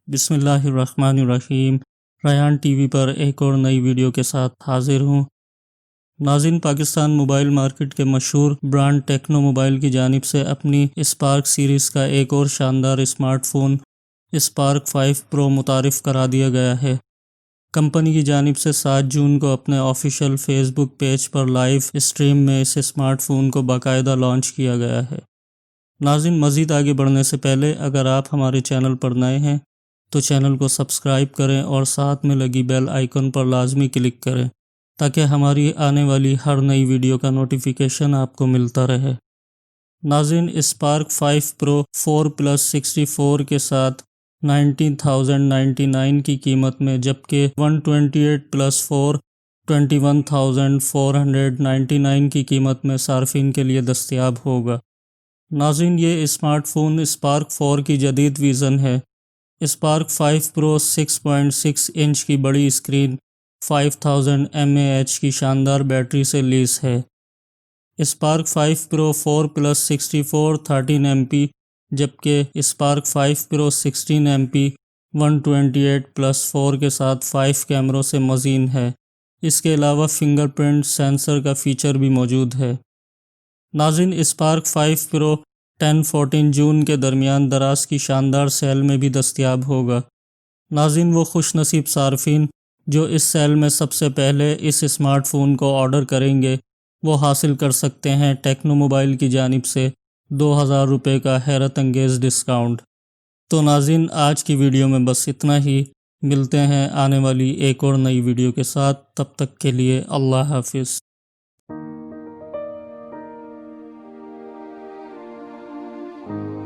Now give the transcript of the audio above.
बिस्मिल्लाहिर्रहमानिर्रहीम। रायान टीवी पर एक और नई वीडियो के साथ हाजिर हूँ। नाज़रीन, पाकिस्तान मोबाइल मार्केट के मशहूर ब्रांड टेक्नो मोबाइल की जानिब से अपनी स्पार्क सीरीज़ का एक और शानदार स्मार्टफ़ोन स्पार्क 5 प्रो मुतारिफ़ करा दिया गया है। कंपनी की जानिब से 7 जून को अपने ऑफिशियल फेसबुक पेज पर लाइव स्ट्रीम में इस स्मार्टफ़ोन को बाकायदा लॉन्च किया गया है। नाज़रीन, मज़ीद आगे बढ़ने से पहले अगर आप हमारे चैनल पर नए हैं तो चैनल को सब्सक्राइब करें और साथ में लगी बेल आइकन पर लाजमी क्लिक करें ताकि हमारी आने वाली हर नई वीडियो का नोटिफिकेशन आपको मिलता रहे। नाज़रीन, स्पार्क 5 प्रो 4+64 के साथ 19,099 की कीमत में, जबकि 128+4 21,499 की कीमत में सार्फिन के लिए दस्तयाब होगा। नाज़रीन, ये स्मार्टफ़ोन स्पार्क 4 की जदीद वर्ज़न है। स्पार्क 5 प्रो 6.6 इंच की बड़ी स्क्रीन 5000 mAh की शानदार बैटरी से लैस है। स्पार्क 5 प्रो 4+64 13 MP, जबकि स्पार्क 5 प्रो 16 MP 128+4 के साथ 5 कैमरों से मज़ीन है। इसके अलावा फिंगरप्रिंट सेंसर का फ़ीचर भी मौजूद है। नाज़रीन, स्पार्क 5 प्रो 10-14 जून के दरमियान दराज की शानदार सेल में भी दस्तयाब होगा। नाज़रीन, वो खुश नसीब सार्फिन जो इस सेल में सबसे पहले इस स्मार्टफ़ोन को ऑर्डर करेंगे वो हासिल कर सकते हैं टेक्नो मोबाइल की जानिब से 2000 रुपये का हैरत अंगेज़ डिस्काउंट। तो नाज़रीन, आज की वीडियो में बस इतना ही। मिलते हैं आने वाली एक और नई वीडियो के साथ। तब तक के लिए अल्लाह हाफिज़।